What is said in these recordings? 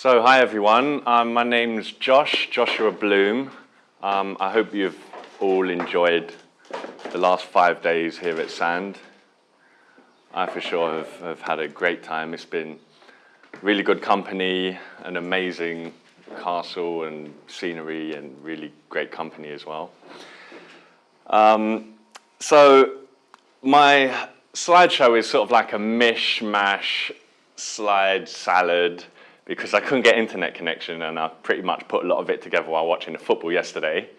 So, hi everyone. My name's Joshua Bloom. I hope you've all enjoyed the last 5 days here at Sand. I for sure have had a great time. It's been really good company, an amazing castle and scenery, and really great company as well. So my slideshow is sort of like a mishmash slide salad because I couldn't get internet connection, and I pretty much put a lot of it together while watching the football yesterday.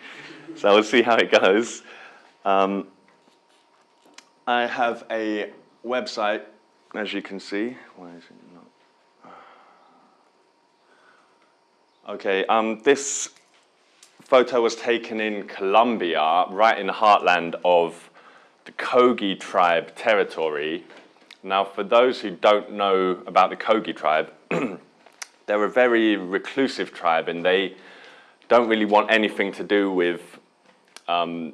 So we'll see how it goes. I have a website, as you can see. Why is it not? Okay, this photo was taken in Colombia, right in the heartland of the Kogi tribe territory. Now, for those who don't know about the Kogi tribe, they're a very reclusive tribe, and they don't really want anything to do with the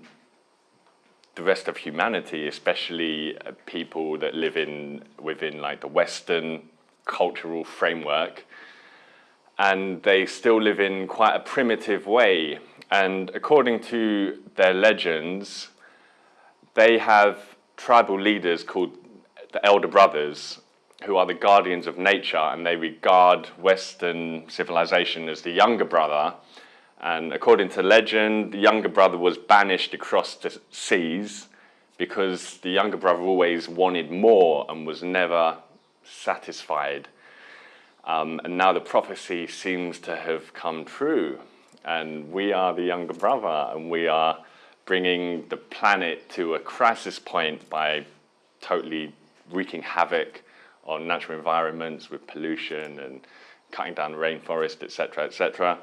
rest of humanity, especially people that live within like the Western cultural framework. And they still live in quite a primitive way. And according to their legends, they have tribal leaders called the Elder Brothers, who are the guardians of nature, and they regard Western civilization as the younger brother. And according to legend, the younger brother was banished across the seas because the younger brother always wanted more and was never satisfied. And now the prophecy seems to have come true, and we are the younger brother, and we are bringing the planet to a crisis point by totally wreaking havoc on natural environments with pollution and cutting down the rainforest, etc., etc.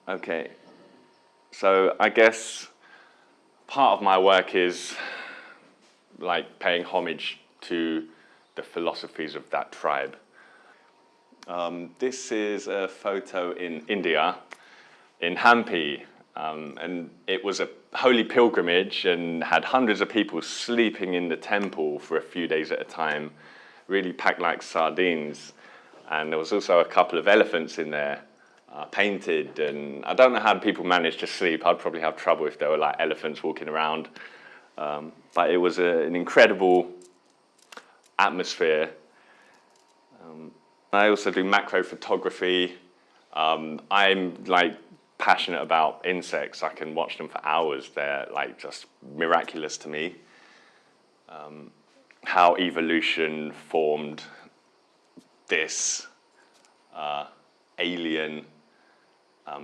Okay, so I guess part of my work is like paying homage to the philosophies of that tribe. This is a photo in India, in Hampi, and it was a holy pilgrimage and had hundreds of people sleeping in the temple for a few days at a time, really packed like sardines. And there was also a couple of elephants in there, painted, and I don't know how people managed to sleep. I'd probably have trouble if there were like elephants walking around. But it was an incredible atmosphere. I also do macro photography. I'm like passionate about insects. I can watch them for hours. They're like just miraculous to me. How evolution formed this alien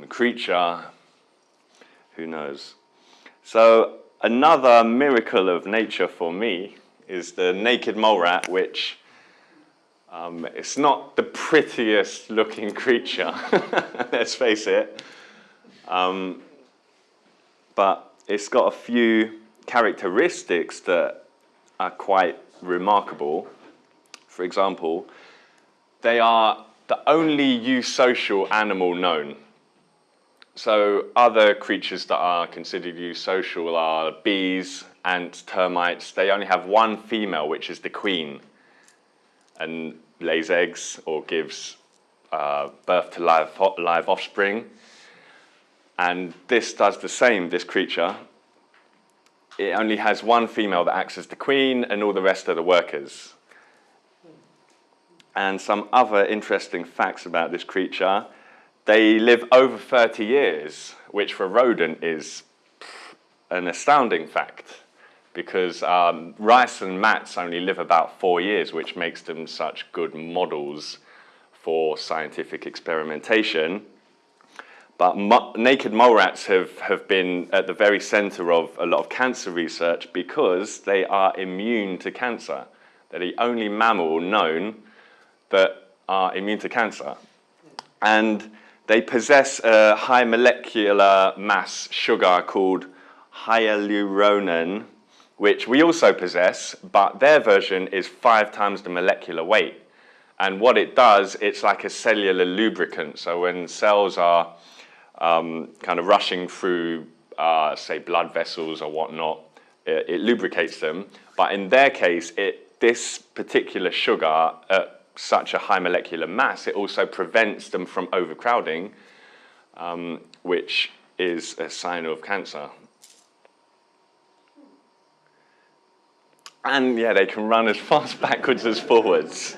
creature, who knows? So another miracle of nature for me is the naked mole rat, which it's not the prettiest looking creature, let's face it. But it's got a few characteristics that are quite remarkable. For example, they are the only eusocial animal known. So other creatures that are considered eusocial are bees, ants, termites. They only have one female, which is the queen, and lays eggs or gives birth to live offspring. And this does the same, this creature. It only has one female that acts as the queen, and all the rest are the workers. And some other interesting facts about this creature: they live over 30 years, which for a rodent is an astounding fact, because rice and mats only live about 4 years, which makes them such good models for scientific experimentation. But naked mole rats have been at the very center of a lot of cancer research because they are immune to cancer. They're the only mammal known that are immune to cancer. And they possess a high molecular mass sugar called hyaluronan, which we also possess, but their version is 5 times the molecular weight. And what it does, it's like a cellular lubricant. So when cells are kind of rushing through, say, blood vessels or whatnot, it lubricates them. But in their case, this particular sugar at such a high molecular mass, it also prevents them from overcrowding, which is a sign of cancer. And yeah, they can run as fast backwards as forwards.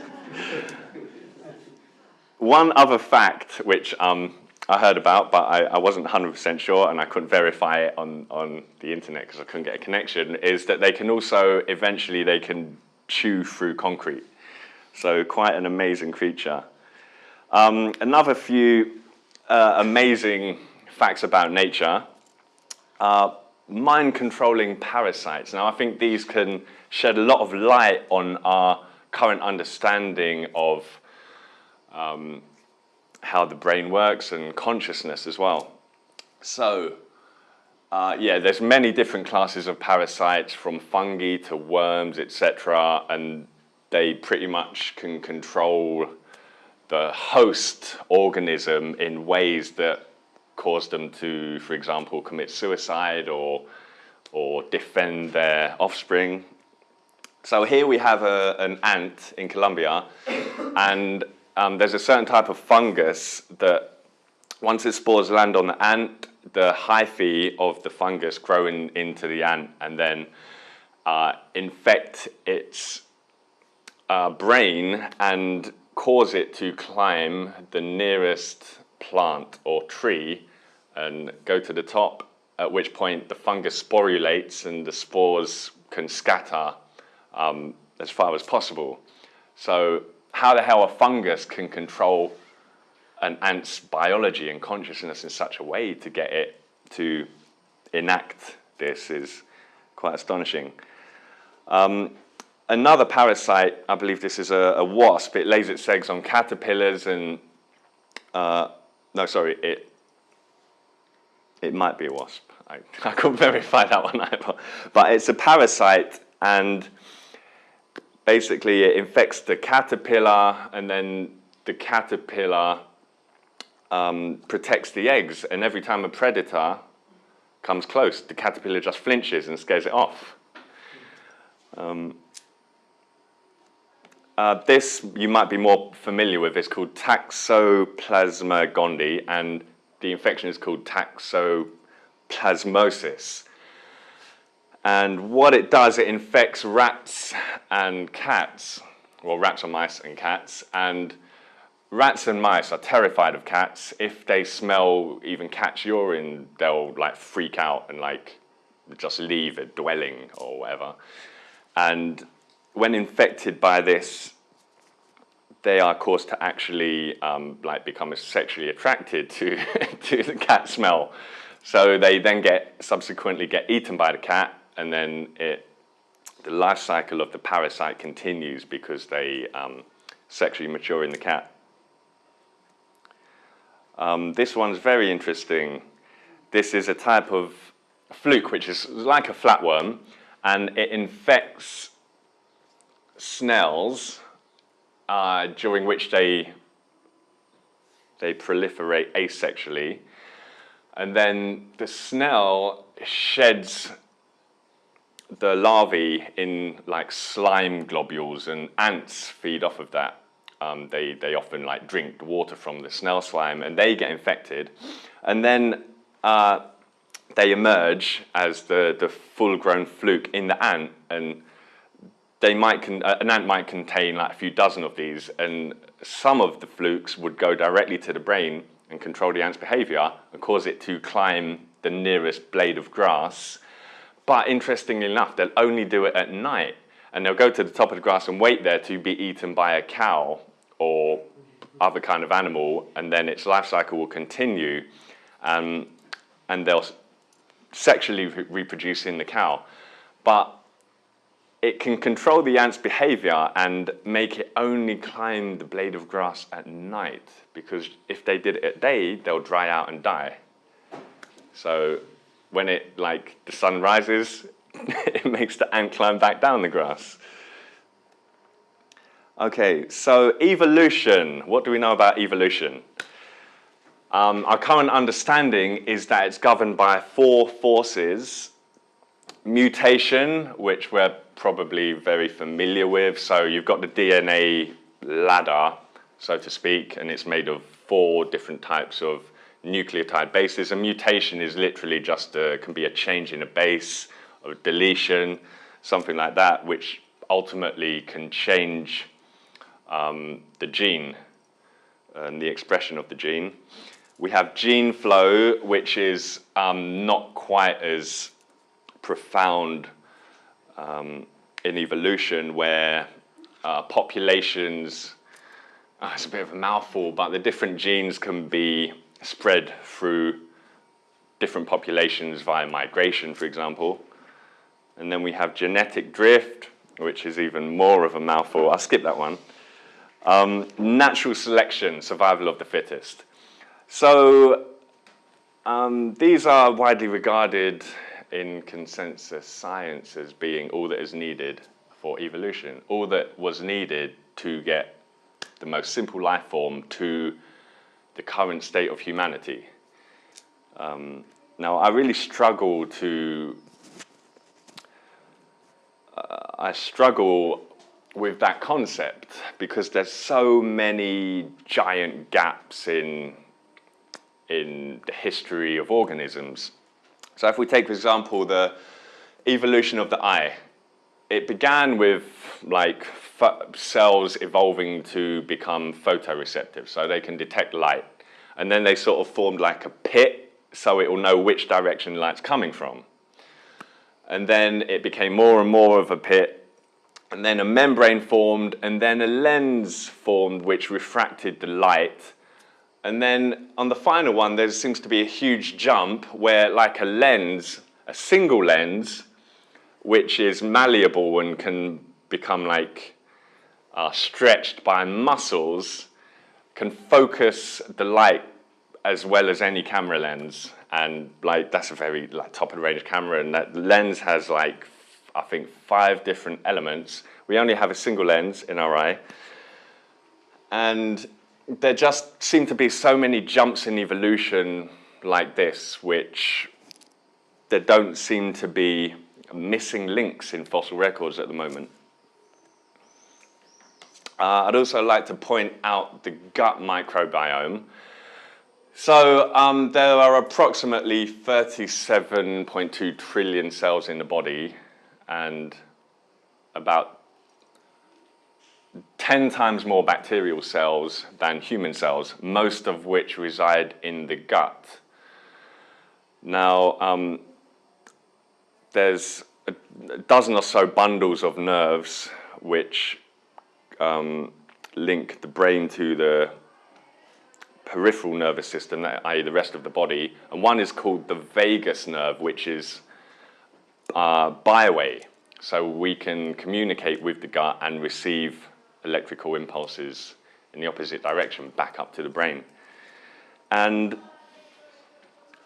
One other fact, which I heard about, but I wasn't 100% sure, and I couldn't verify it on the internet because I couldn't get a connection, is that they can also, eventually, they can chew through concrete. So quite an amazing creature. Another few amazing facts about nature are mind-controlling parasites. Now, I think these can shed a lot of light on our current understanding of how the brain works and consciousness as well. So, yeah, there's many different classes of parasites, from fungi to worms, etc., and they pretty much can control the host organism in ways that cause them to, for example, commit suicide or defend their offspring. So here we have an ant in Colombia, and there's a certain type of fungus that once its spores land on the ant, the hyphae of the fungus grow into the ant and then infect its brain and cause it to climb the nearest plant or tree and go to the top, at which point the fungus sporulates and the spores can scatter as far as possible. So how the hell a fungus can control an ant's biology and consciousness in such a way to get it to enact this is quite astonishing. Another parasite, I believe this is a wasp. It lays its eggs on caterpillars and, no, sorry, it might be a wasp. I couldn't verify that one either. But it's a parasite, and basically it infects the caterpillar, and then the caterpillar protects the eggs, and every time a predator comes close, the caterpillar just flinches and scares it off. This you might be more familiar with. It's called Toxoplasma gondii, and the infection is called toxoplasmosis. And what it does, it infects rats and cats, well, rats or mice and cats, and rats and mice are terrified of cats. If they smell even cat's urine, they'll like freak out and like just leave a dwelling or whatever. And when infected by this, they are caused to actually like become sexually attracted to to the cat smell. So they then subsequently get eaten by the cat, and then the life cycle of the parasite continues because they sexually mature in the cat. This one's very interesting. This is a type of fluke, which is like a flatworm, and it infects snails during which they proliferate asexually, and then the snail sheds the larvae in like slime globules, and ants feed off of that. They often like drink the water from the snail slime, and they get infected, and then they emerge as the full-grown fluke in the ant, and an ant might contain like a few dozen of these, and some of the flukes would go directly to the brain and control the ant's behavior and cause it to climb the nearest blade of grass. But interestingly enough, they'll only do it at night, and they'll go to the top of the grass and wait there to be eaten by a cow or other kind of animal, and then its life cycle will continue, and they'll sexually reproduce in the cow. But it can control the ant's behavior and make it only climb the blade of grass at night, because if they did it at day, they'll dry out and die. So when the sun rises, it makes the ant climb back down the grass. Okay, so evolution. What do we know about evolution? Our current understanding is that it's governed by 4 forces. Mutation, which we're probably very familiar with. So you've got the DNA ladder, so to speak, and it's made of 4 different types of nucleotide bases. A mutation is literally just can be a change in a base, or a deletion, something like that, which ultimately can change the gene and the expression of the gene. We have gene flow, which is not quite as profound in evolution, where populations, it's a bit of a mouthful, but the different genes can be spread through different populations via migration, for example. And then we have genetic drift, which is even more of a mouthful. I'll skip that one. Natural selection, survival of the fittest. So these are widely regarded in consensus science as being all that is needed for evolution, all that was needed to get the most simple life form to the current state of humanity. Now, I really struggle with that concept because there's so many giant gaps in the history of organisms. So if we take, for example, the evolution of the eye, it began with like cells evolving to become photoreceptive, so they can detect light. And then they sort of formed like a pit, so it will know which direction light's coming from. And then it became more and more of a pit, and then a membrane formed, and then a lens formed which refracted the light. And then on the final one, there seems to be a huge jump where like a lens, a single lens, which is malleable and can become like stretched by muscles, can focus the light as well as any camera lens. And like that's a very like top of the range camera, and that lens has like I think 5 different elements. We only have a single lens in our eye, and there just seem to be so many jumps in evolution like this, which there don't seem to be missing links in fossil records at the moment. I'd also like to point out the gut microbiome. So there are approximately 37.2 trillion cells in the body, and about 10 times more bacterial cells than human cells, most of which reside in the gut. Now, there's a dozen or so bundles of nerves which link the brain to the peripheral nervous system, i.e. the rest of the body, and one is called the vagus nerve, which is byway, so we can communicate with the gut and receive electrical impulses in the opposite direction back up to the brain. And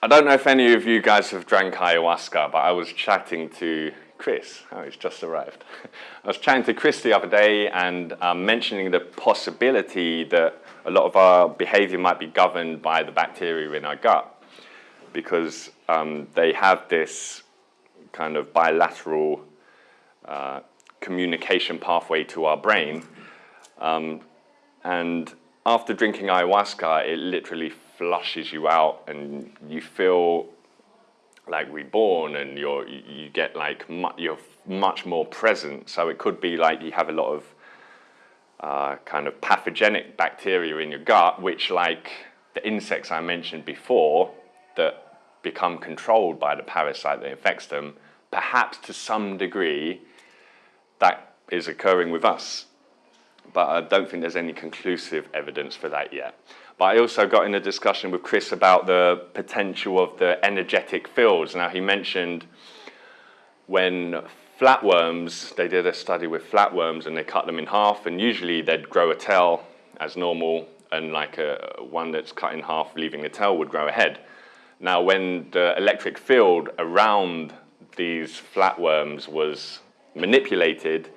I don't know if any of you guys have drank ayahuasca, but I was chatting to Chris. Oh, he's just arrived. I was chatting to Chris the other day and mentioning the possibility that a lot of our behavior might be governed by the bacteria in our gut, because they have this kind of bilateral communication pathway to our brain. And after drinking ayahuasca, it literally flushes you out, and you feel like reborn, and you get like you're much more present. So it could be like you have a lot of kind of pathogenic bacteria in your gut, which, like the insects I mentioned before, that become controlled by the parasite that infects them. Perhaps to some degree that is occurring with us, but I don't think there's any conclusive evidence for that yet. But I also got in a discussion with Chris about the potential of the energetic fields. Now, he mentioned when flatworms, they did a study with flatworms and they cut them in half, and usually they'd grow a tail as normal, and like one that's cut in half leaving a tail would grow a head. Now, when the electric field around these flatworms was manipulated,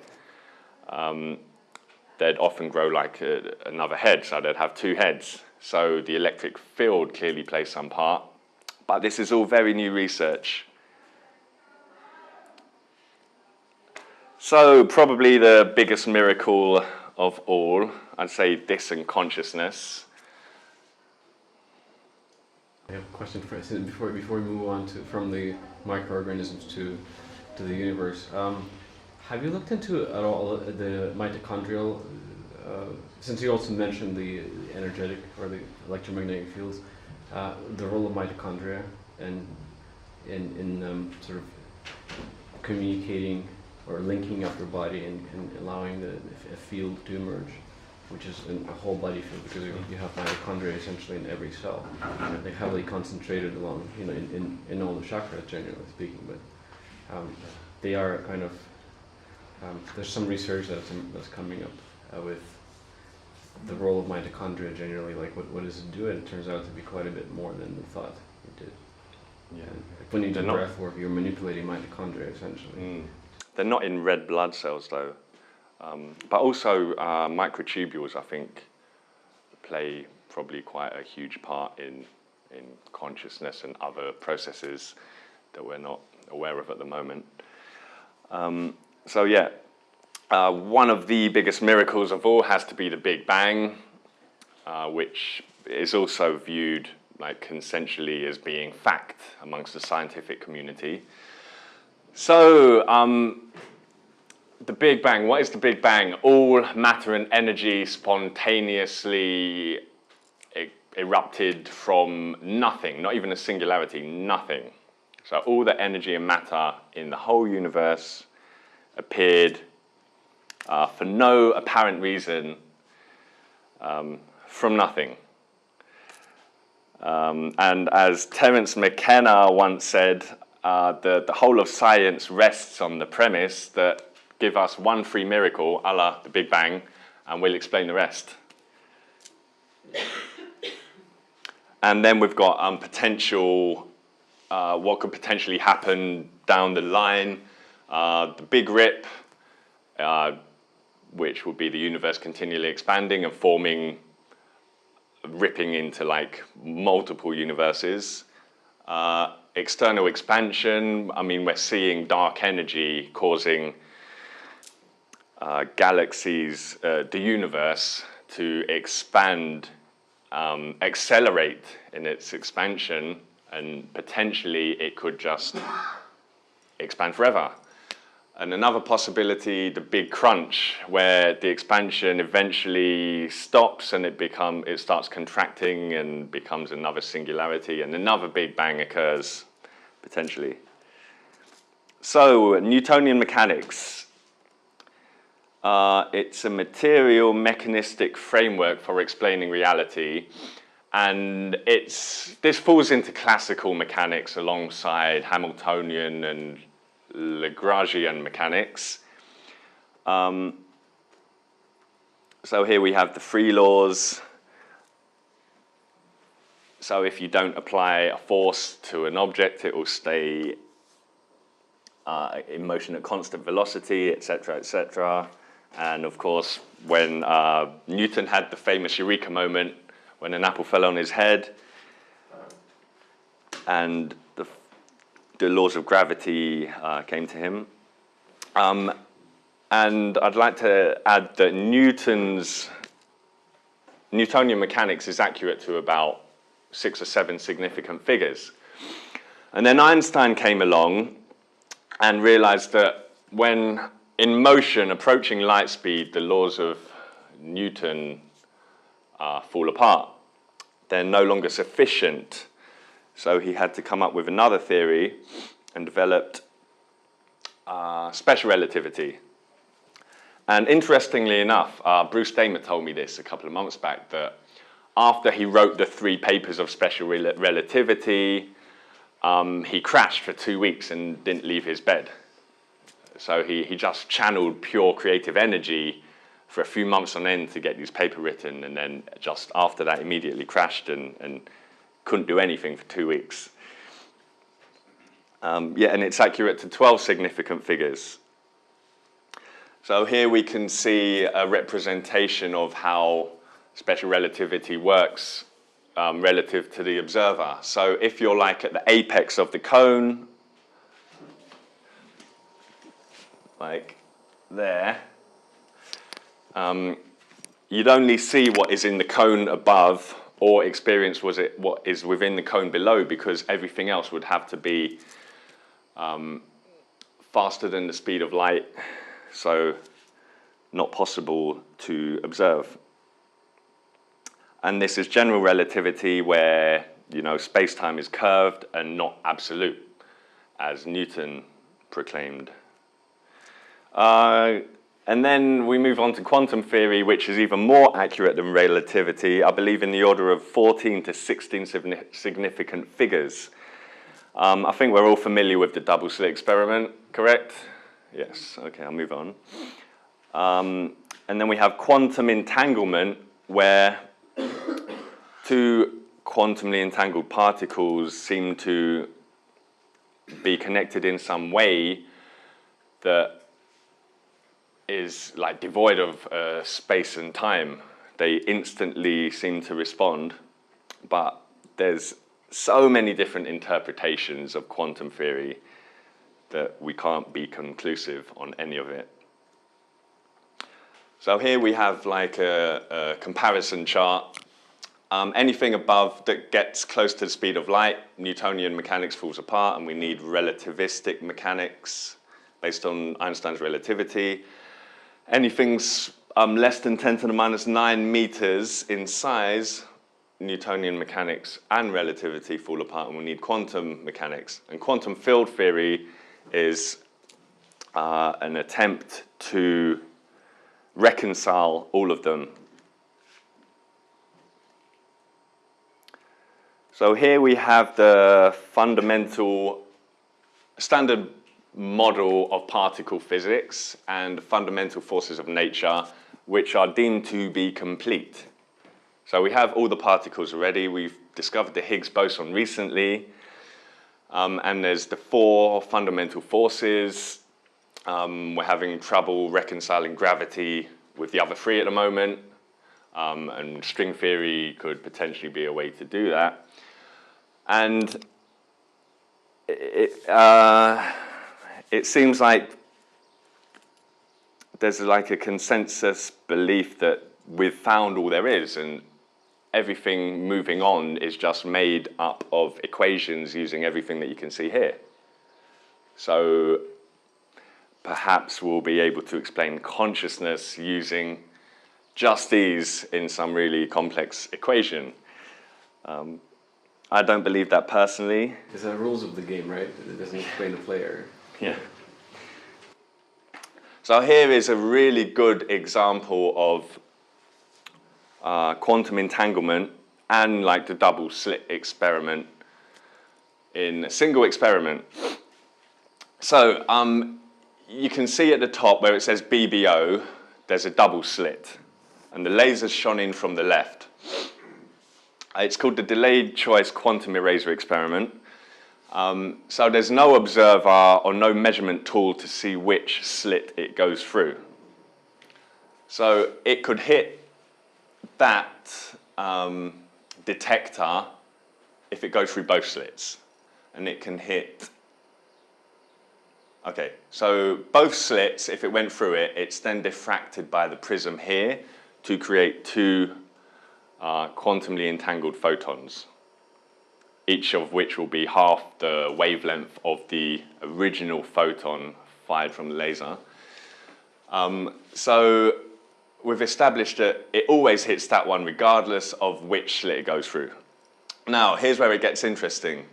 they'd often grow like another head, so they'd have 2 heads. So the electric field clearly plays some part, but this is all very new research. So probably the biggest miracle of all. I'd say this and consciousness. I have a question before we move on from the microorganisms to the universe. Have you looked into at all the mitochondrial? Since you also mentioned the energetic or the electromagnetic fields, the role of mitochondria and in sort of communicating or linking up your body and allowing a field to emerge, which is a whole body field, because you have mitochondria essentially in every cell. And they're heavily concentrated along, in all the chakras, generally speaking. But they are kind of there's some research that's coming up with the role of mitochondria generally. Like what does it do? And it turns out to be quite a bit more than we thought it did. Yeah. Like when you do breath work, you're manipulating mitochondria essentially. They're not in red blood cells though. But also microtubules, I think, play probably quite a huge part in consciousness and other processes that we're not aware of at the moment. So yeah, one of the biggest miracles of all has to be the Big Bang, which is also viewed like consensually as being fact amongst the scientific community. So the Big Bang, what is the Big Bang? All matter and energy spontaneously erupted from nothing, not even a singularity, nothing. So all the energy and matter in the whole universe appeared for no apparent reason from nothing. And as Terence McKenna once said, the whole of science rests on the premise that give us one free miracle, a la the Big Bang, and we'll explain the rest. And then we've got potential, what could potentially happen down the line. The Big Rip, which would be the universe continually expanding and forming, ripping into like multiple universes. External expansion, I mean, we're seeing dark energy causing galaxies, the universe, to expand, accelerate in its expansion, and potentially it could just expand forever. And another possibility, the Big Crunch, where the expansion eventually stops and it starts contracting and becomes another singularity, and another Big Bang occurs, potentially. So, Newtonian mechanics. It's a material mechanistic framework for explaining reality, and this falls into classical mechanics alongside Hamiltonian and Lagrangian mechanics. So here we have the three laws. So if you don't apply a force to an object, it will stay in motion at constant velocity, etc., etc. And of course, when Newton had the famous eureka moment, when an apple fell on his head, and the laws of gravity came to him. And I'd like to add that Newtonian mechanics is accurate to about 6 or 7 significant figures. And then Einstein came along and realized that when in motion, approaching light speed, the laws of Newton fall apart. They're no longer sufficient. So he had to come up with another theory and developed special relativity. And interestingly enough, Bruce Damer told me this a couple of months back, that after he wrote the 3 papers of special relativity, he crashed for 2 weeks and didn't leave his bed. So he just channeled pure creative energy for a few months on end to get this paper written, and then just after that immediately crashed and couldn't do anything for 2 weeks. Yeah, and it's accurate to 12 significant figures. So here we can see a representation of how special relativity works relative to the observer. So if you're like at the apex of the cone, like there, you'd only see what is in the cone above or experience what is within the cone below, because everything else would have to be faster than the speed of light, so not possible to observe. And this is general relativity, where, you know, space-time is curved and not absolute, as Newton proclaimed. And then we move on to quantum theory, which is even more accurate than relativity, I believe in the order of 14 to 16 significant figures. I think we're all familiar with the double slit experiment, correct? Yes, okay, I'll move on. And then we have quantum entanglement, where two quantumly entangled particles seem to be connected in some way that is like devoid of space and time. They instantly seem to respond, but there's so many different interpretations of quantum theory that we can't be conclusive on any of it. So here we have like a comparison chart. Anything above that gets close to the speed of light, Newtonian mechanics falls apart, and we need relativistic mechanics based on Einstein's relativity. Anything's less than 10 to the minus 9 meters in size, Newtonian mechanics and relativity fall apart, and we need quantum mechanics. And quantum field theory is an attempt to reconcile all of them. So here we have the fundamental standard model of particle physics and fundamental forces of nature, which are deemed to be complete. So we have all the particles already. We've discovered the Higgs boson recently, and there's the 4 fundamental forces. We're having trouble reconciling gravity with the other 3 at the moment, and string theory could potentially be a way to do that. And it seems like there's like a consensus belief that we've found all there is, and everything moving on is just made up of equations using everything that you can see here. So perhaps we'll be able to explain consciousness using just these in some really complex equation. I don't believe that personally. It's the rules of the game, right? It doesn't explain the player. Yeah. So here is a really good example of quantum entanglement and like the double slit experiment in a single experiment. So you can see at the top where it says BBO, there's a double slit, and the laser's shone in from the left. It's called the delayed choice quantum eraser experiment. So there's no observer or no measurement tool to see which slit it goes through. So it could hit that detector if it goes through both slits. And it can hit... Okay, so both slits, if it went through it, it's then diffracted by the prism here to create 2 quantumly entangled photons, each of which will be half the wavelength of the original photon fired from the laser. So we've established that it always hits that one regardless of which slit it goes through. Now, here's where it gets interesting.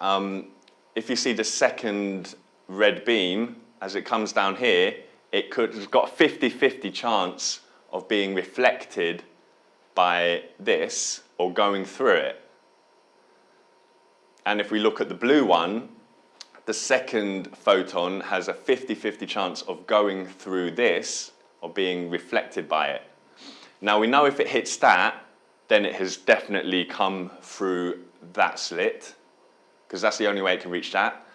If you see the second red beam, as it comes down here, it's got a 50-50 chance of being reflected by this or going through it. And if we look at the blue one, the second photon has a 50-50 chance of going through this or being reflected by it. Now we know if it hits that, then it has definitely come through that slit, because that's the only way it can reach that.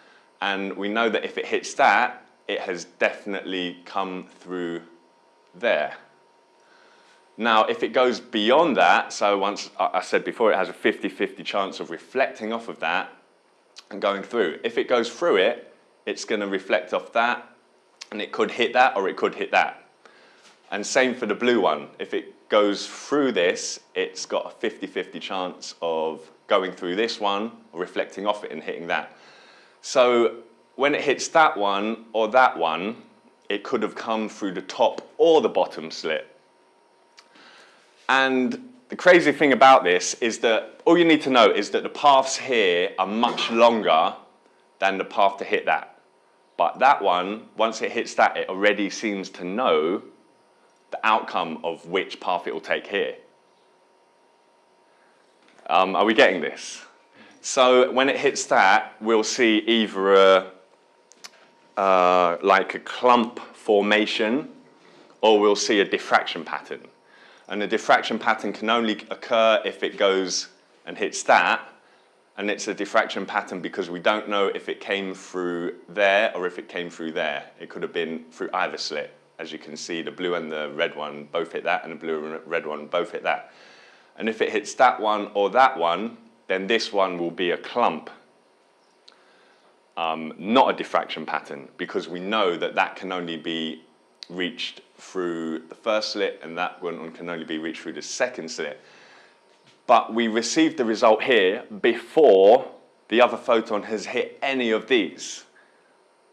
And we know that if it hits that, it has definitely come through there. Now, if it goes beyond that, so once I said before, it has a 50-50 chance of reflecting off of that and going through. If it goes through it, it's going to reflect off that, and it could hit that or it could hit that. And same for the blue one. If it goes through this, it's got a 50-50 chance of going through this one, or reflecting off it and hitting that. So when it hits that one or that one, it could have come through the top or the bottom slit. And the crazy thing about this is that all you need to know is that the paths here are much longer than the path to hit that. But that one, once it hits that, it already seems to know the outcome of which path it will take here. Are we getting this? So when it hits that, we'll see either like a clump formation, or we'll see a diffraction pattern. And the diffraction pattern can only occur if it goes and hits that. And it's a diffraction pattern because we don't know if it came through there or if it came through there. It could have been through either slit. As you can see, the blue and the red one both hit that, and the blue and red one both hit that. And if it hits that one or that one, then this one will be a clump, not a diffraction pattern, because we know that that can only be reached through the first slit, and that one can only be reached through the second slit. But we received the result here before the other photon has hit any of these.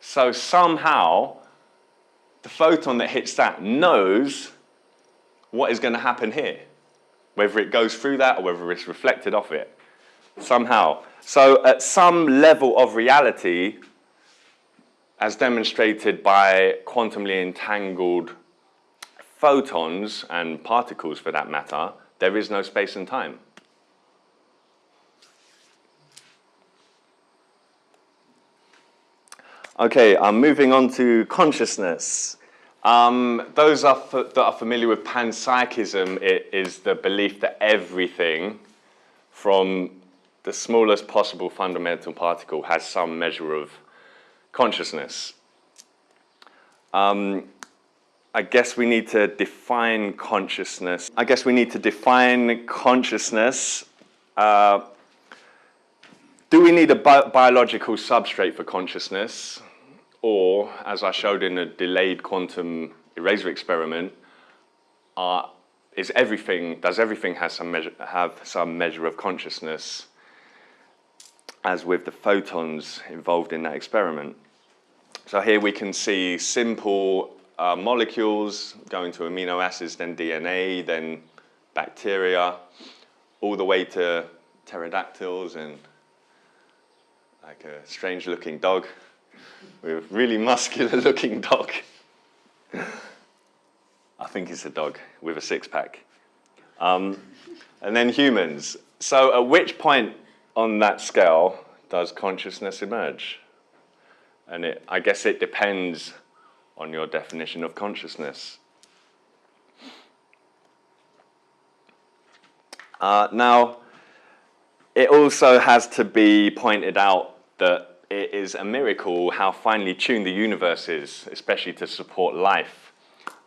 So somehow, the photon that hits that knows what is going to happen here, whether it goes through that or whether it's reflected off it, somehow. So at some level of reality, as demonstrated by quantumly entangled photons and particles for that matter, there is no space and time. Okay, I'm moving on to consciousness. Those that are familiar with panpsychism, it is the belief that everything from the smallest possible fundamental particle has some measure of consciousness. I guess we need to define consciousness. Do we need a biological substrate for consciousness? Or, as I showed in a delayed quantum eraser experiment, does everything have some measure of consciousness, as with the photons involved in that experiment? So here we can see simple molecules going to amino acids, then DNA, then bacteria, all the way to pterodactyls and like a strange looking dog with a really muscular looking dog. I think it's a dog with a six-pack. And then humans. So at which point on that scale does consciousness emerge? And I guess it depends on your definition of consciousness. Now, it also has to be pointed out that it is a miracle how finely tuned the universe is, especially to support life.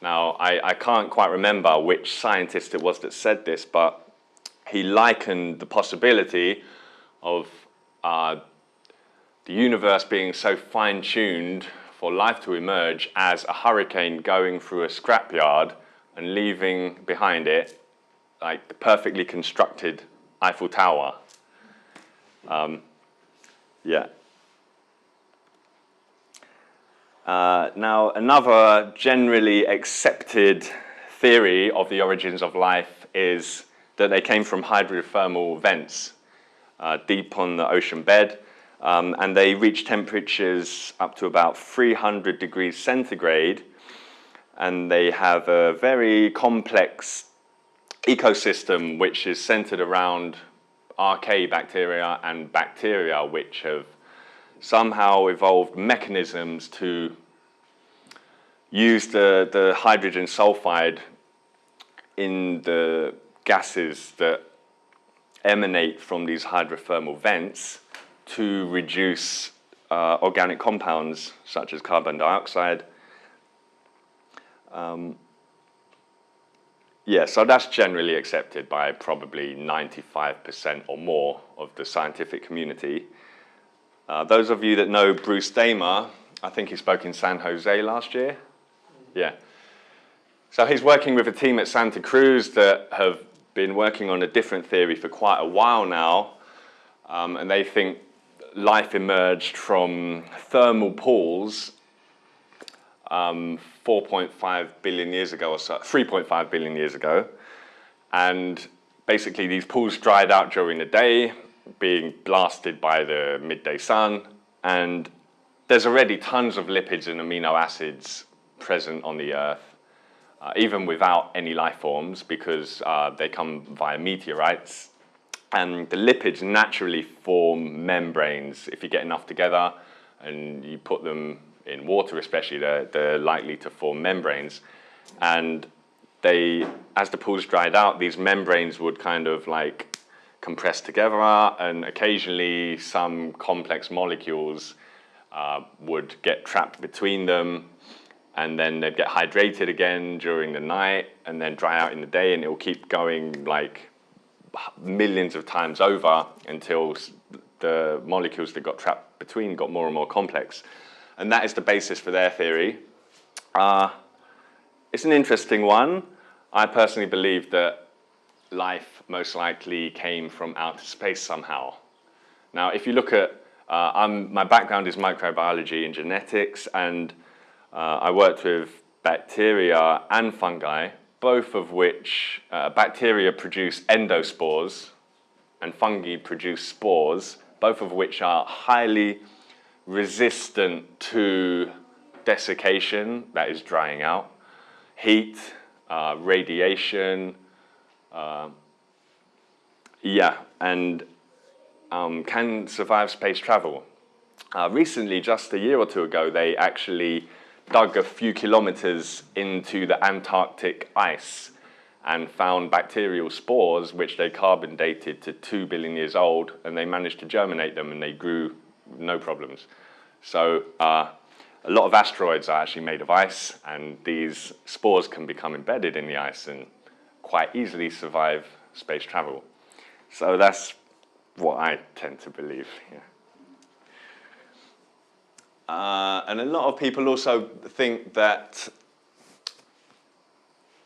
Now, I can't quite remember which scientist it was that said this, but he likened the possibility of the universe being so fine-tuned for life to emerge as a hurricane going through a scrapyard and leaving behind it like the perfectly constructed Eiffel Tower. Yeah. Now, another generally accepted theory of the origins of life is that they came from hydrothermal vents deep on the ocean bed, and they reach temperatures up to about 300 degrees centigrade, and they have a very complex ecosystem which is centered around archaebacteria and bacteria, which have somehow evolved mechanisms to use the hydrogen sulfide in the gases that emanate from these hydrothermal vents to reduce organic compounds such as carbon dioxide. Yeah, so that's generally accepted by probably 95% or more of the scientific community. Those of you that know Bruce Damer, I think he spoke in San Jose last year. Yeah. So he's working with a team at Santa Cruz that have been working on a different theory for quite a while now, and they think life emerged from thermal pools 4.5 billion years ago or so, 3.5 billion years ago, and basically these pools dried out during the day, being blasted by the midday sun, and there's already tons of lipids and amino acids present on the Earth, even without any life forms, because they come via meteorites. And the lipids naturally form membranes. If you get enough together and you put them in water especially, they're likely to form membranes. And they, as the pools dried out, these membranes would kind of like compress together, and occasionally some complex molecules would get trapped between them, and then they'd get hydrated again during the night and then dry out in the day, and it will keep going like millions of times over until the molecules that got trapped between got more and more complex. And that is the basis for their theory. It's an interesting one. I personally believe that life most likely came from outer space somehow. Now, if you look at, my background is microbiology and genetics, and I worked with bacteria and fungi, both of which, bacteria produce endospores and fungi produce spores, both of which are highly resistant to desiccation, that is drying out, heat, radiation, and can survive space travel. Recently, just a year or two ago, they actually dug a few kilometers into the Antarctic ice and found bacterial spores, which they carbon dated to 2 billion years old, and they managed to germinate them, and they grew no problems. So a lot of asteroids are actually made of ice, and these spores can become embedded in the ice and quite easily survive space travel. So that's what I tend to believe. Yeah. And a lot of people also think that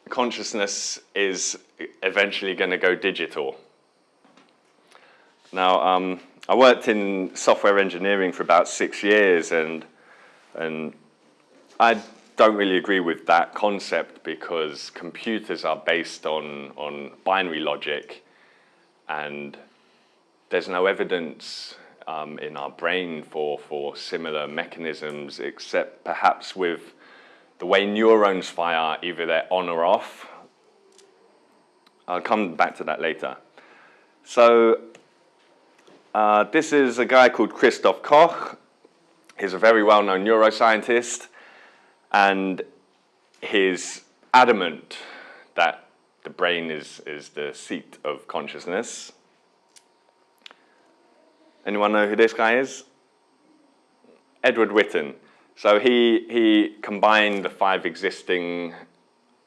consciousness is eventually going to go digital. Now, I worked in software engineering for about 6 years, and I don't really agree with that concept, because computers are based on binary logic, and there's no evidence in our brain for similar mechanisms, except perhaps with the way neurons fire, either they're on or off. I'll come back to that later. So this is a guy called Christoph Koch. He's a very well-known neuroscientist, and he's adamant that the brain is the seat of consciousness. Anyone know who this guy is? Edward Witten. So he combined the 5 existing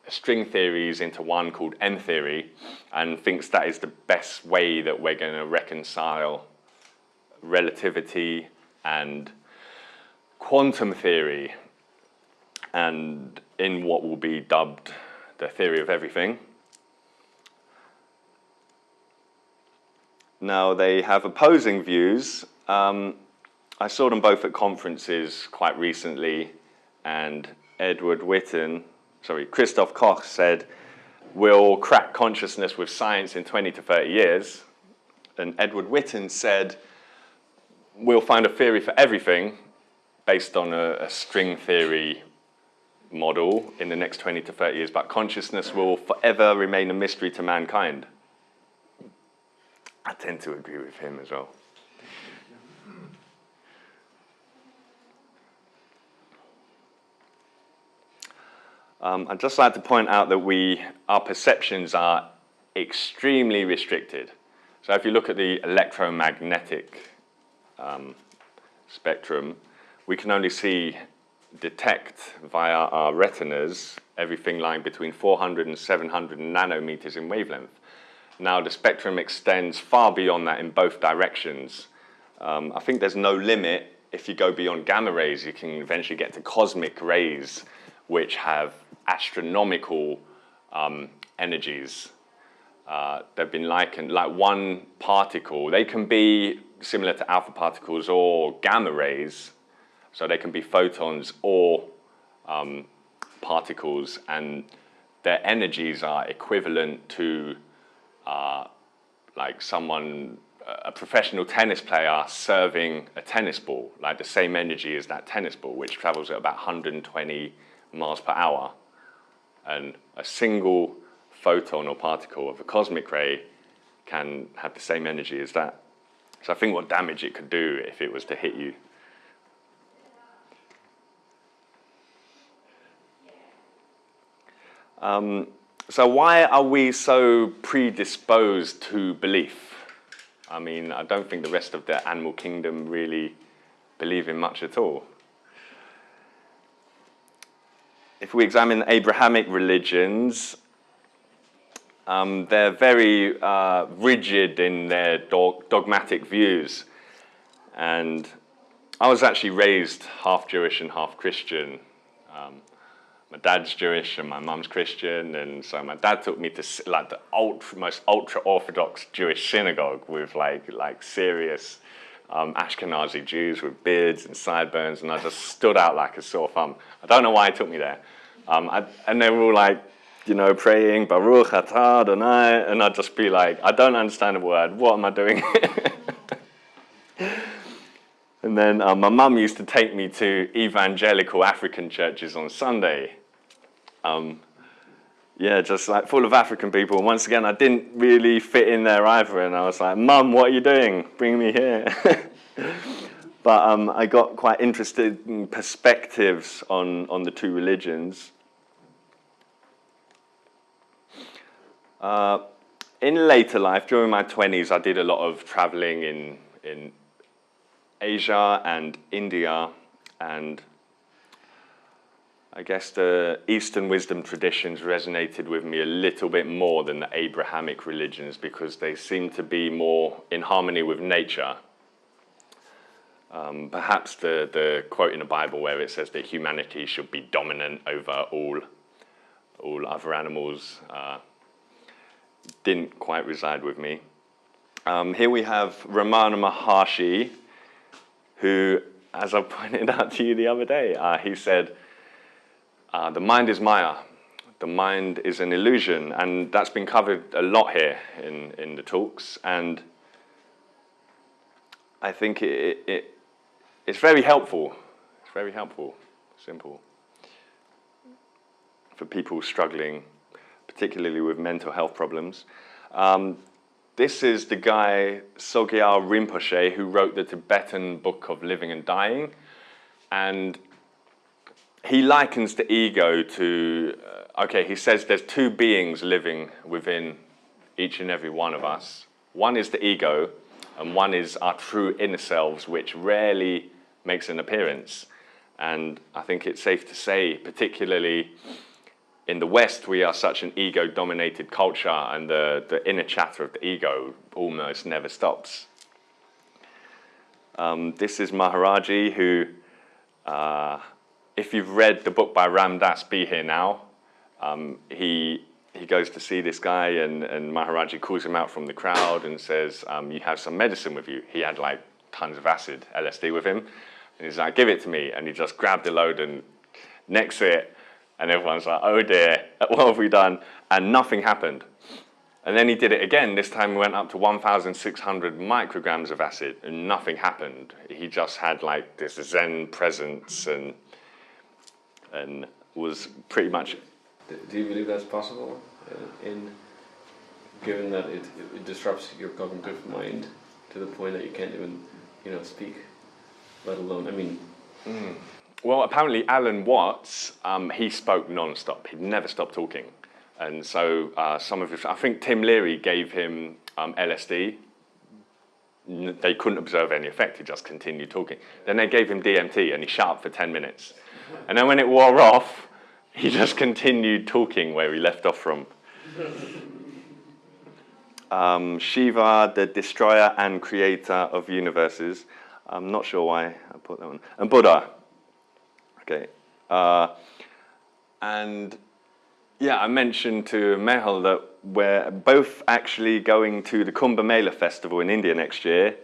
string theories into one called M theory, and thinks that is the best way that we're going to reconcile relativity and quantum theory, and in what will be dubbed the theory of everything. Now, they have opposing views. I saw them both at conferences quite recently, and Christoph Koch said, we'll crack consciousness with science in 20 to 30 years. And Edward Witten said, we'll find a theory for everything based on a string theory model in the next 20 to 30 years, but consciousness will forever remain a mystery to mankind. I tend to agree with him as well. I'd just like to point out that our perceptions are extremely restricted. So if you look at the electromagnetic spectrum, we can only detect via our retinas everything lying between 400 and 700 nanometers in wavelength. Now, the spectrum extends far beyond that in both directions. I think there's no limit. If you go beyond gamma rays, you can eventually get to cosmic rays, which have astronomical energies. They've been likened, like one particle, they can be similar to alpha particles or gamma rays, so they can be photons or particles, and their energies are equivalent to like someone, a professional tennis player serving a tennis ball, like the same energy as that tennis ball, which travels at about 120 miles per hour. And a single photon or particle of a cosmic ray can have the same energy as that. So I think what damage it could do if it was to hit you. So why are we so predisposed to belief? I mean, I don't think the rest of the animal kingdom really believe in much at all. If we examine Abrahamic religions, they're very rigid in their dogmatic views. And I was actually raised half Jewish and half Christian. My dad's Jewish and my mum's Christian, and so my dad took me to like the most ultra-Orthodox Jewish synagogue with like serious Ashkenazi Jews with beards and sideburns, and I just stood out like a sore thumb. I don't know why he took me there. And they were all like, you know, praying, Baruch atah Adonai, and I'd just be like, I don't understand a word, what am I doing? And then my mum used to take me to evangelical African churches on Sunday. Yeah, just like full of African people. And once again, I didn't really fit in there either. And I was like, Mum, what are you doing? Bring me here. But I got quite interested in perspectives on the two religions. In later life, during my 20s, I did a lot of traveling in Asia and India, and I guess the Eastern wisdom traditions resonated with me a little bit more than the Abrahamic religions because they seem to be more in harmony with nature. Perhaps the quote in the Bible where it says that humanity should be dominant over all other animals didn't quite reside with me. Here we have Ramana Maharshi, who, as I pointed out to you the other day, he said, the mind is Maya, the mind is an illusion, and that's been covered a lot here in the talks, and I think it's very helpful. It's very helpful, simple, for people struggling, particularly with mental health problems. This is the guy, Sogyal Rinpoche, who wrote the Tibetan Book of Living and Dying, and he likens the ego to, he says there's two beings living within each and every one of us. One is the ego, and one is our true inner selves, which rarely makes an appearance. And I think it's safe to say, particularly in the West, we are such an ego-dominated culture, and the inner chatter of the ego almost never stops. This is Maharaji, who, if you've read the book by Ram Dass, Be Here Now, he goes to see this guy, and Maharaji calls him out from the crowd and says, you have some medicine with you. He had like tons of acid, LSD with him. And he's like, give it to me. And he just grabbed a load and necks it. And everyone's like, oh dear, what have we done? And nothing happened. And then he did it again. This time he went up to 1,600 micrograms of acid, and nothing happened. He just had like this Zen presence and was pretty much... Do you believe that's possible, given that it disrupts your cognitive mind to the point that you can't even, speak, let alone, Well, apparently Alan Watts, he spoke non-stop. He'd never stopped talking. And so some of his... I think Tim Leary gave him LSD. They couldn't observe any effect. He just continued talking. Then they gave him DMT, and he shut up for 10 minutes. And then when it wore off, he just continued talking where he left off from. Shiva, the destroyer and creator of universes. I'm not sure why I put that one. And Buddha. Okay. And yeah, I mentioned to Mehul that we're both actually going to the Kumbh Mela festival in India next year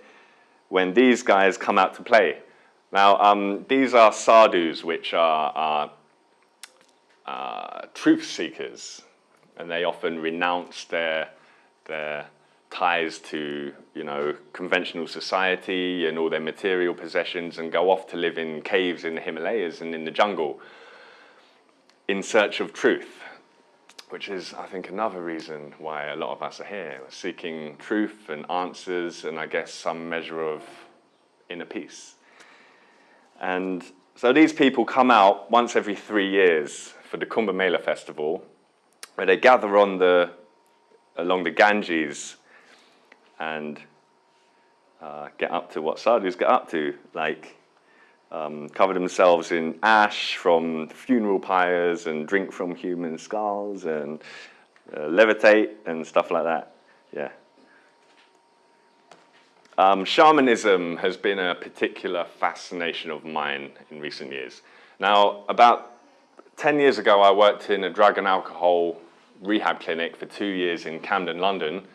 when these guys come out to play. Now, these are sadhus, which are truth seekers, and they often renounce their ties to, you know, conventional society and all their material possessions and go off to live in caves in the Himalayas and in the jungle in search of truth, which is, I think, another reason why a lot of us are here. We're seeking truth and answers and, I guess, some measure of inner peace. And so these people come out once every 3 years for the Kumbh Mela festival, where they gather along the Ganges and get up to what sadhus get up to, like cover themselves in ash from funeral pyres and drink from human skulls and levitate and stuff like that. Yeah. Shamanism has been a particular fascination of mine in recent years. Now, about 10 years ago, I worked in a drug and alcohol rehab clinic for 2 years in Camden, London,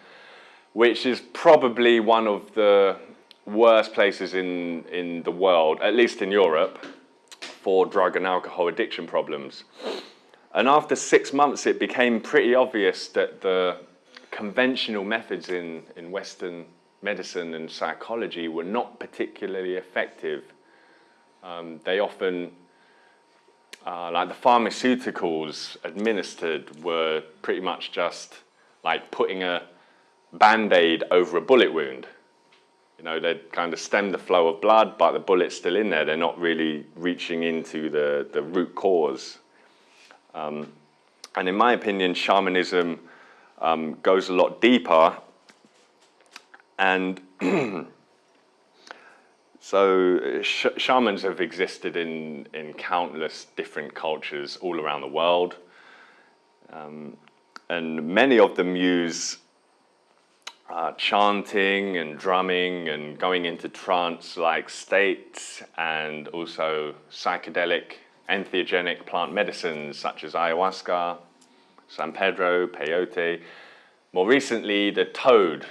which is probably one of the worst places in the world, at least in Europe, for drug and alcohol addiction problems. And after 6 months, it became pretty obvious that the conventional methods in Western medicine and psychology were not particularly effective. They often, like the pharmaceuticals administered, were pretty much just like putting a Band-Aid over a bullet wound. You know, they'd kind of stem the flow of blood, but the bullet's still in there. They're not really reaching into the root cause. And in my opinion, shamanism goes a lot deeper. And so shamans have existed in countless different cultures all around the world. And many of them use chanting and drumming and going into trance-like states, and also psychedelic, entheogenic plant medicines such as ayahuasca, San Pedro, peyote. More recently, the toad,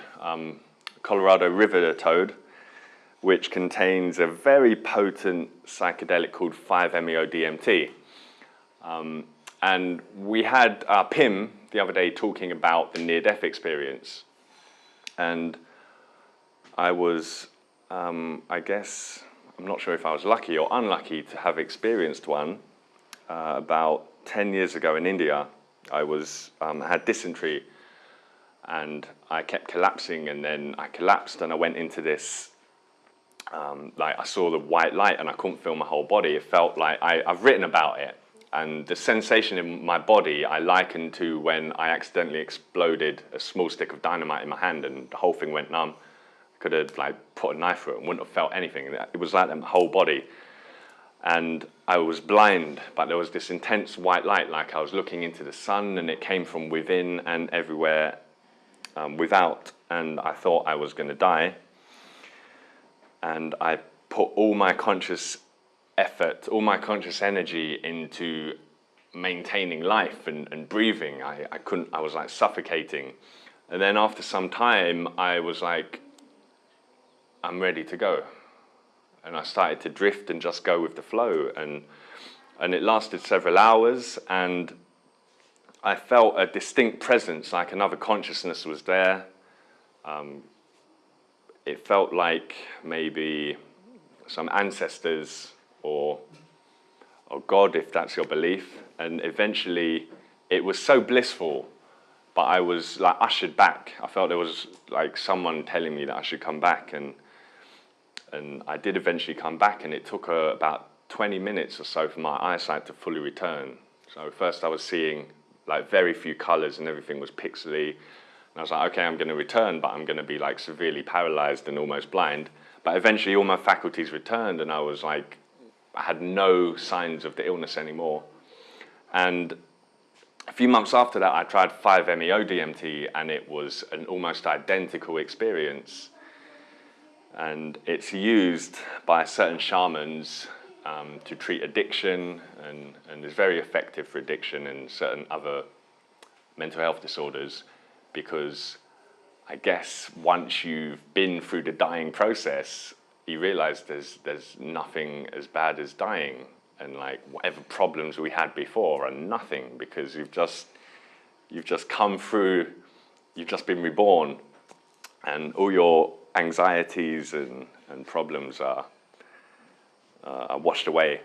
Colorado River toad, which contains a very potent psychedelic called 5-MeO-DMT. And we had Pim the other day talking about the near-death experience. And I was, I guess, I'm not sure if I was lucky or unlucky to have experienced one. About 10 years ago in India, I had dysentery, and I kept collapsing, and then I collapsed and I went into this, like I saw the white light and I couldn't feel my whole body. It felt like, I've written about it. And the sensation in my body I likened to when I accidentally exploded a small stick of dynamite in my hand and the whole thing went numb. I could have like put a knife through it and wouldn't have felt anything. It was like my whole body. And I was blind, but there was this intense white light, like I was looking into the sun, and it came from within and everywhere without. And I thought I was going to die. And I put all my conscious effort, all my conscious energy into maintaining life and breathing. I was like suffocating. And then after some time, I was like, I'm ready to go. And I started to drift and just go with the flow. And it lasted several hours, and I felt a distinct presence, like another consciousness was there. It felt like maybe some ancestors or God, if that's your belief. And eventually it was so blissful, but I was like ushered back. I felt there was like someone telling me that I should come back, and I did eventually come back, and it took about 20 minutes or so for my eyesight to fully return. So first I was seeing like very few colors and everything was pixely. And I was like, okay, I'm going to return, but I'm going to be like severely paralyzed and almost blind. But eventually all my faculties returned, and I was like, I had no signs of the illness anymore. And a few months after that, I tried 5-MeO-DMT, and it was an almost identical experience. And it's used by certain shamans to treat addiction and is very effective for addiction and certain other mental health disorders, because I guess once you've been through the dying process, you realize there's nothing as bad as dying, and like whatever problems we had before are nothing, because you've just come through, you've just been reborn, and all your anxieties and problems are washed away.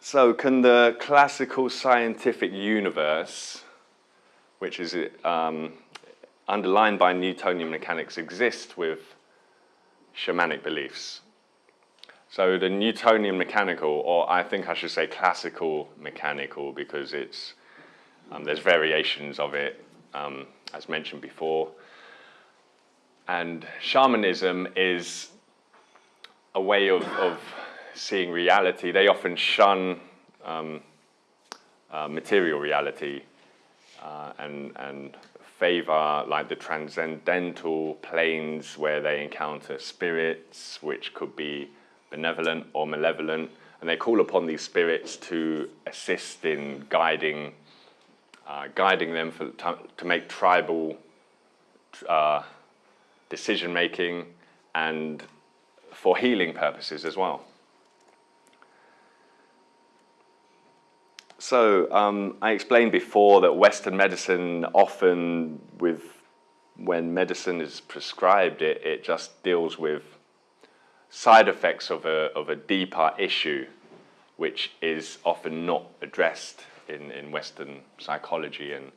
So can the classical scientific universe, which is underlined by Newtonian mechanics, exist with shamanic beliefs? So the Newtonian mechanical, or I think I should say classical mechanical, because it's there's variations of it, as mentioned before. And shamanism is a way of seeing reality. They often shun material reality and favor like the transcendental planes where they encounter spirits, which could be benevolent or malevolent, and they call upon these spirits to assist in guiding them to make tribal decision making and for healing purposes as well. So I explained before that Western medicine often, when medicine is prescribed, it just deals with side effects of a deeper issue, which is often not addressed in Western psychology and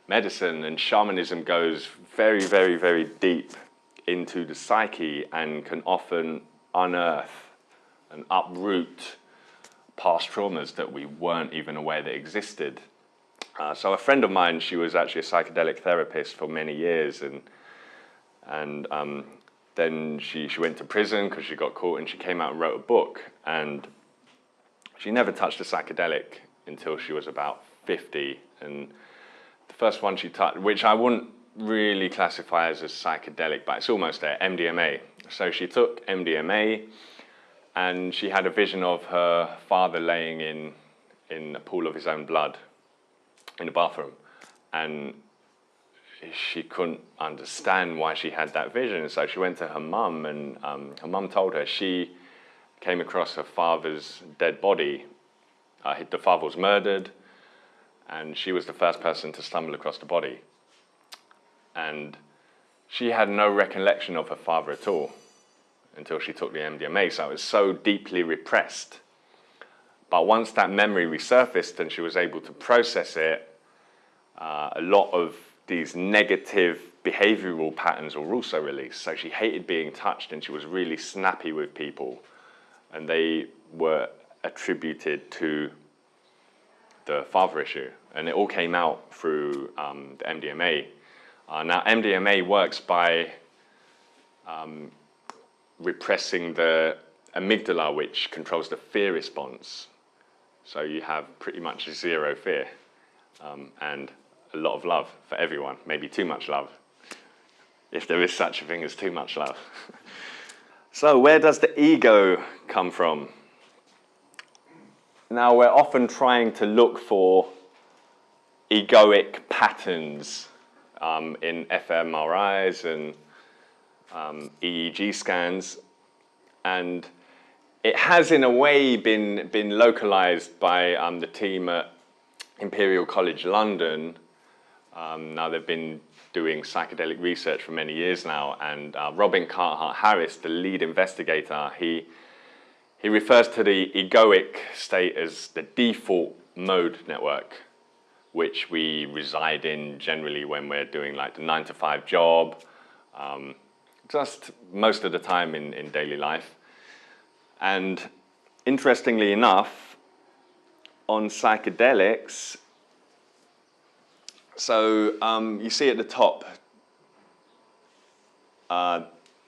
medicine. And shamanism goes very, very, very deep into the psyche and can often unearth and uproot past traumas that we weren't even aware that existed. So a friend of mine, she was actually a psychedelic therapist for many years, and then she went to prison because she got caught, and she came out and wrote a book, and she never touched a psychedelic until she was about 50, and the first one she touched, which I wouldn't really classify as a psychedelic, but it's almost there, MDMA. So she took MDMA, and she had a vision of her father laying in a pool of his own blood in the bathroom, and she couldn't understand why she had that vision. So she went to her mum, and her mum told her she came across her father's dead body. The father was murdered, and she was the first person to stumble across the body. And she had no recollection of her father at all until she took the MDMA, so it was so deeply repressed. But once that memory resurfaced and she was able to process it, a lot of these negative behavioral patterns were also released. So she hated being touched, and she was really snappy with people, and they were attributed to the father issue, and it all came out through the MDMA. Now MDMA works by repressing the amygdala, which controls the fear response. So you have pretty much zero fear and a lot of love for everyone, maybe too much love, if there is such a thing as too much love. So where does the ego come from? Now we're often trying to look for egoic patterns in fMRIs and EEG scans, and it has in a way been localized by the team at Imperial College London. Now they've been doing psychedelic research for many years now, and Robin Carhart-Harris, the lead investigator, he refers to the egoic state as the default mode network, which we reside in generally when we're doing like the 9-to-5 job, just most of the time in daily life. And interestingly enough, on psychedelics, so you see at the top,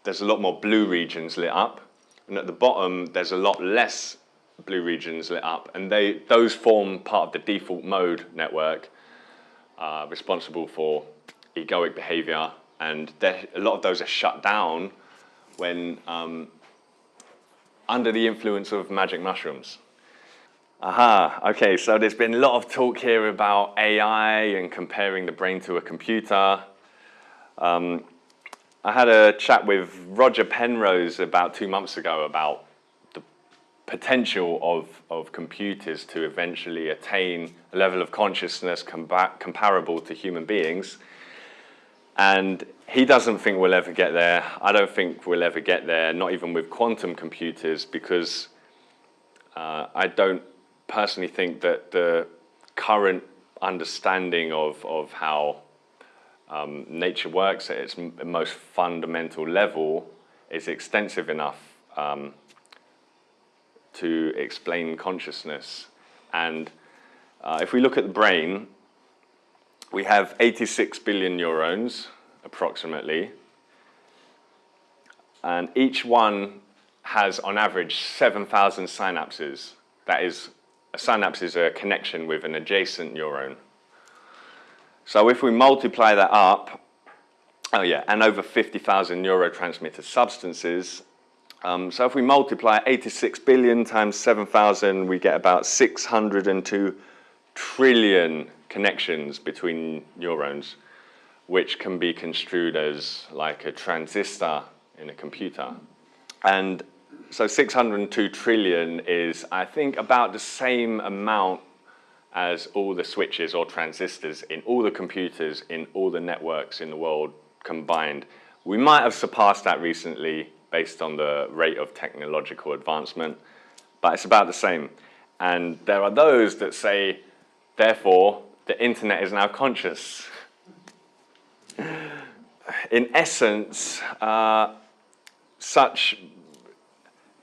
there's a lot more blue regions lit up, and at the bottom there's a lot less blue regions lit up, and those form part of the default mode network responsible for egoic behavior, and a lot of those are shut down when under the influence of magic mushrooms. Aha, okay, so there's been a lot of talk here about AI and comparing the brain to a computer. I had a chat with Roger Penrose about 2 months ago about the potential of computers to eventually attain a level of consciousness comparable to human beings. And he doesn't think we'll ever get there. I don't think we'll ever get there, not even with quantum computers, because I don't personally think that the current understanding of how nature works at its most fundamental level is extensive enough to explain consciousness. And if we look at the brain, we have 86 billion neurons, approximately, and each one has, on average, 7,000 synapses. That is, a synapse is a connection with an adjacent neuron. So if we multiply that up, and over 50,000 neurotransmitter substances, so if we multiply 86 billion times 7,000, we get about 602 trillion connections between neurons, which can be construed as like a transistor in a computer. And so 602 trillion is, I think, about the same amount as all the switches or transistors in all the computers, in all the networks in the world combined. We might have surpassed that recently based on the rate of technological advancement, but it's about the same. And there are those that say, therefore, the internet is now conscious. In essence, such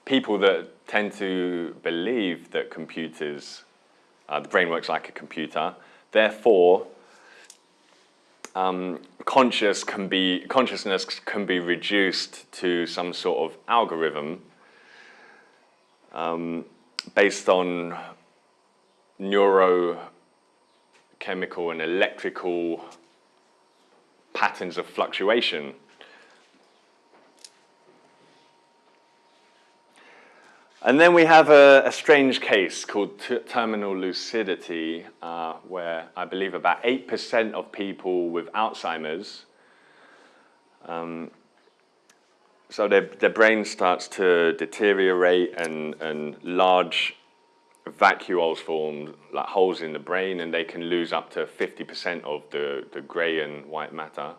people that tend to believe that computers, the brain works like a computer, therefore, consciousness can be reduced to some sort of algorithm based on neurochemical and electrical patterns of fluctuation. And then we have a strange case called terminal lucidity, where I believe about 8% of people with Alzheimer's, so their brain starts to deteriorate and large vacuoles form, like holes in the brain, and they can lose up to 50% of the grey and white matter.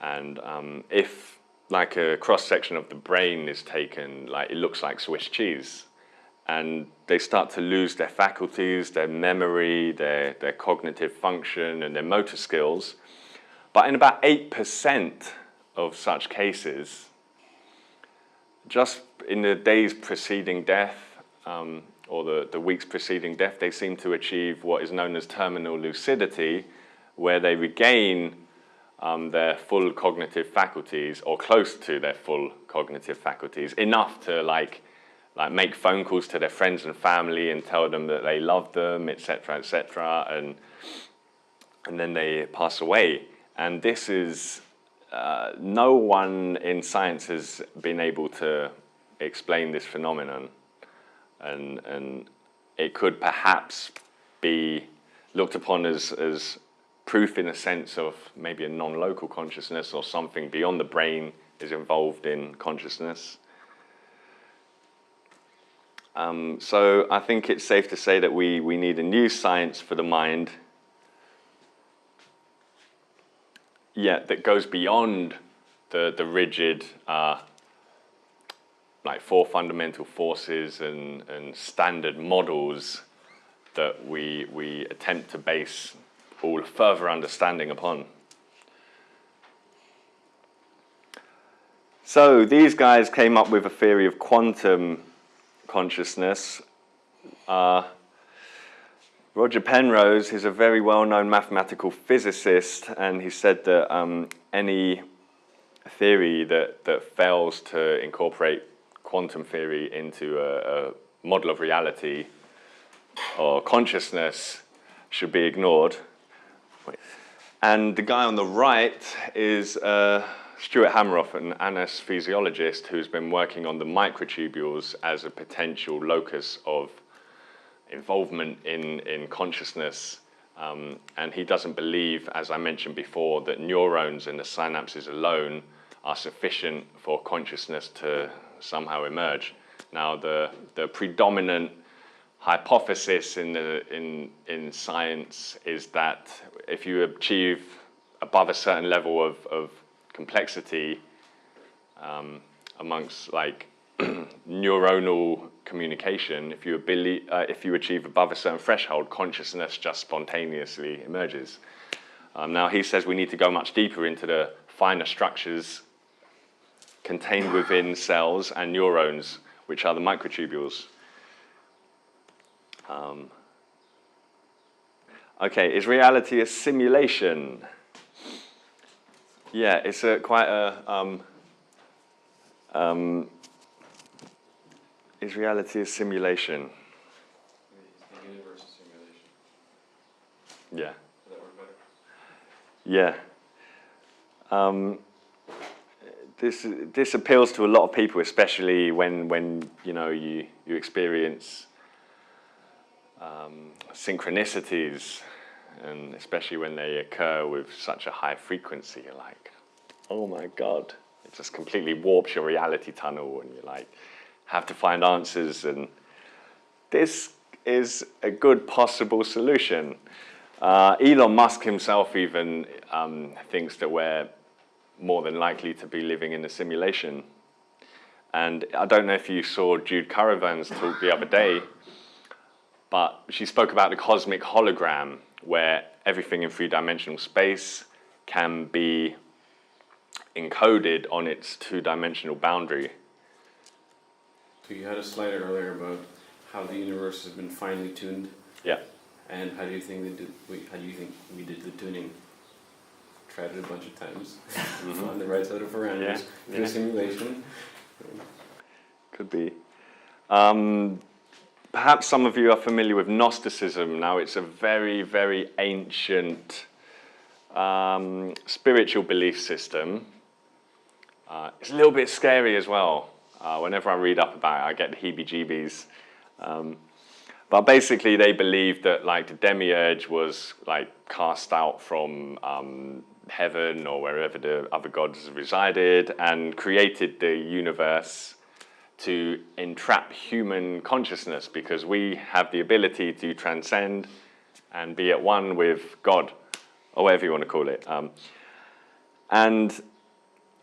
And if like a cross-section of the brain is taken, like it looks like Swiss cheese, and they start to lose their faculties, their memory, their cognitive function, and their motor skills. But in about 8% of such cases, just in the days preceding death, or the weeks preceding death, they seem to achieve what is known as terminal lucidity, where they regain their full cognitive faculties, or close to their full cognitive faculties, enough to like make phone calls to their friends and family and tell them that they love them, etc., etc., and then they pass away. And this is no one in science has been able to explain this phenomenon, and it could perhaps be looked upon as proof, in a sense, of maybe a non-local consciousness, or something beyond the brain is involved in consciousness. So I think it's safe to say that we need a new science for the mind, that goes beyond the rigid like 4 fundamental forces and standard models that we attempt to base all further understanding upon. So these guys came up with a theory of quantum consciousness. Roger Penrose is a very well-known mathematical physicist, and he said that any theory that fails to incorporate quantum theory into a model of reality or consciousness should be ignored. And the guy on the right is Stuart Hameroff, an anesthesiologist who's been working on the microtubules as a potential locus of involvement in consciousness. And he doesn't believe, as I mentioned before, that neurons and the synapses alone are sufficient for consciousness to somehow emerge. Now, the predominant hypothesis in science is that if you achieve above a certain level of complexity amongst like neuronal communication, if you achieve above a certain threshold, consciousness just spontaneously emerges. Now he says we need to go much deeper into the finer structures contained within cells and neurons, which are the microtubules. Okay, is reality a simulation? Yeah, it's quite a... is reality a simulation? Is the universe a simulation? Yeah. Would that work better? Yeah. This appeals to a lot of people, especially when you know you experience synchronicities, and especially when they occur with such a high frequency. You're like, oh my God! It just completely warps your reality tunnel, and you're like, have to find answers. And this is a good possible solution. Elon Musk himself even thinks that we're more than likely to be living in a simulation. And I don't know if you saw Jude Currivan's talk the other day, but she spoke about the cosmic hologram, where everything in three-dimensional space can be encoded on its two-dimensional boundary. So you had a slide earlier about how the universe has been finely tuned. Yeah. And how do you think we did the tuning? Tried it a bunch of times on the right side of parameters. Yeah. In a simulation. Could be. Perhaps some of you are familiar with Gnosticism. Now, it's a very, very ancient spiritual belief system. It's a little bit scary as well. Whenever I read up about it, I get the heebie-jeebies. But basically, they believed that like the demiurge was like cast out from heaven or wherever the other gods resided and created the universe to entrap human consciousness, because we have the ability to transcend and be at one with God, or whatever you want to call it. And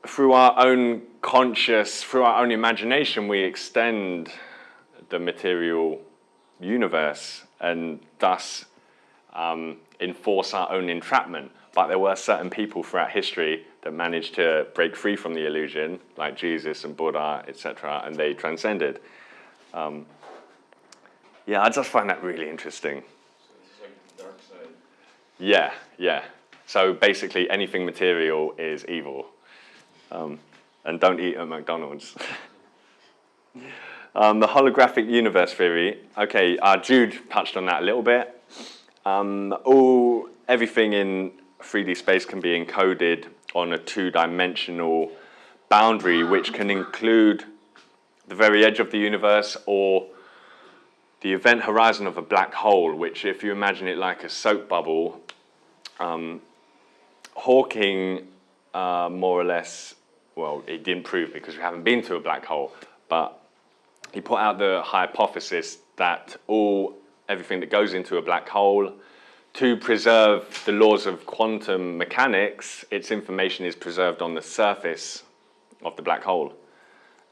through our own through our own imagination, we extend the material universe and thus enforce our own entrapment. But there were certain people throughout history that managed to break free from the illusion, like Jesus and Buddha, etc., and they transcended. Yeah, I just find that really interesting. So this is like the dark side. Yeah, yeah. So basically, anything material is evil. And don't eat at McDonald's. The holographic universe theory. Okay, Jude touched on that a little bit. Everything in 3D space can be encoded on a two-dimensional boundary, which can include the very edge of the universe or the event horizon of a black hole, which, if you imagine it like a soap bubble, Hawking more or less, well, he didn't prove because we haven't been to a black hole, but he put out the hypothesis that everything that goes into a black hole, to preserve the laws of quantum mechanics, its information is preserved on the surface of the black hole.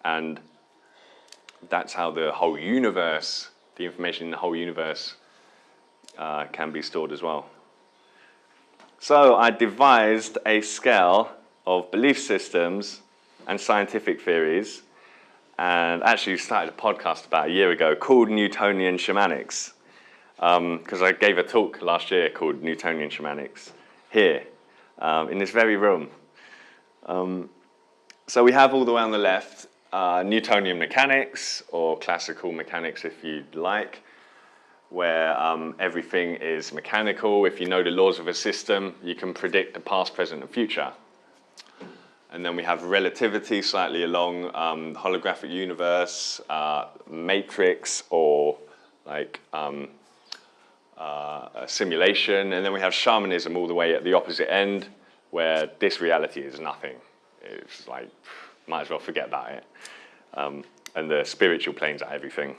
And that's how the whole universe, the information in the whole universe can be stored as well. So I devised a scale of belief systems and scientific theories, and actually started a podcast about a year ago called Newtonian Shamanics, because I gave a talk last year called Newtonian Shamanics here, in this very room. So we have all the way on the left Newtonian mechanics, or classical mechanics if you'd like, where everything is mechanical. If you know the laws of a system, you can predict the past, present, and future. And then we have relativity slightly along, holographic universe, matrix, or like a simulation. And then we have shamanism all the way at the opposite end, where this reality is nothing. It's like, might as well forget about it. And the spiritual planes are everything.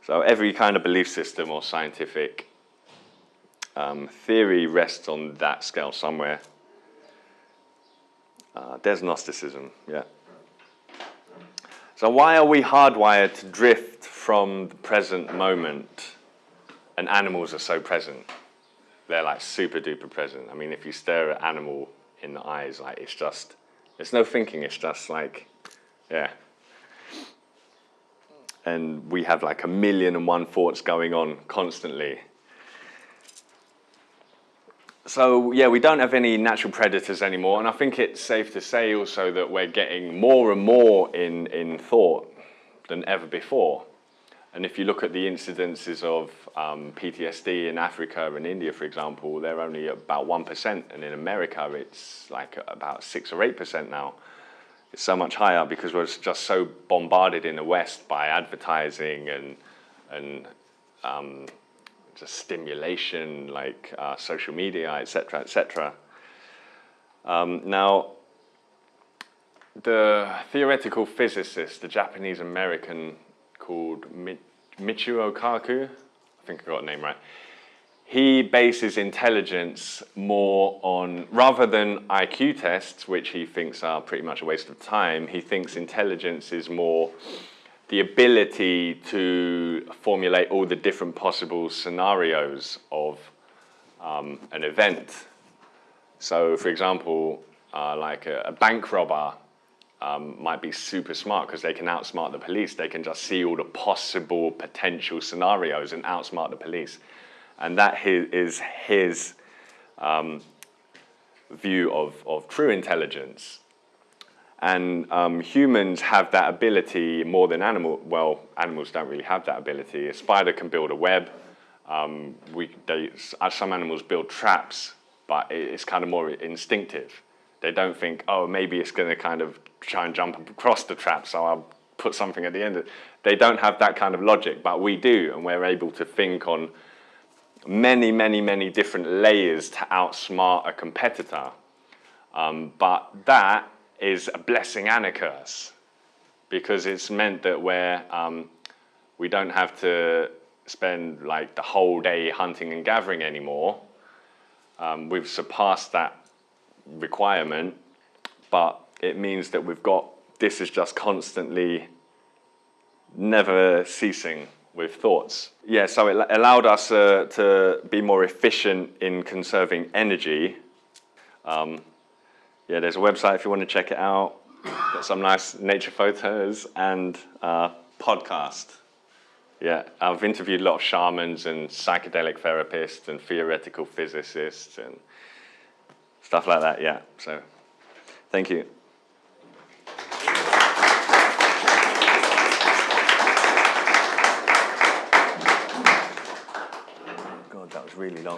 So every kind of belief system or scientific theory rests on that scale somewhere. There's Gnosticism, yeah. So why are we hardwired to drift from the present moment? And animals are so present. They're like super duper present. I mean, if you stare at an animal in the eyes, like it's just, there's no thinking, it's just like, yeah. And we have like 1,000,001 thoughts going on constantly. So yeah, we don't have any natural predators anymore, and I think it's safe to say also that we're getting more and more in thought than ever before. And if you look at the incidences of PTSD in Africa and India, for example, they're only about 1%, and in America it's like about 6 or 8% now. It's so much higher because we're just so bombarded in the West by advertising and just stimulation, like social media, etc., etc. Now, the theoretical physicist, the Japanese-American called Michio Kaku, I think I got the name right, he bases intelligence more on, rather than IQ tests, which he thinks are pretty much a waste of time, he thinks intelligence is more the ability to formulate all the different possible scenarios of an event. So, for example, like a bank robber might be super smart because they can outsmart the police. They can just see all the possible potential scenarios and outsmart the police. And that is his view of true intelligence. And humans have that ability more than animals. Well, animals don't really have that ability. A spider can build a web. Some animals build traps, but it's kind of more instinctive. They don't think, oh, maybe it's going to kind of try and jump across the trap, so I'll put something at the end. They don't have that kind of logic, but we do, and we're able to think on many, many, many different layers to outsmart a competitor. But that is a blessing and a curse, because it's meant that we don't have to spend like the whole day hunting and gathering anymore. We've surpassed that requirement, but it means that this is just constantly never ceasing with thoughts. Yeah, so it allowed us to be more efficient in conserving energy. Yeah, there's a website if you want to check it out. Got some nice nature photos and podcast. Yeah, I've interviewed a lot of shamans and psychedelic therapists and theoretical physicists and stuff like that, yeah. So, thank you.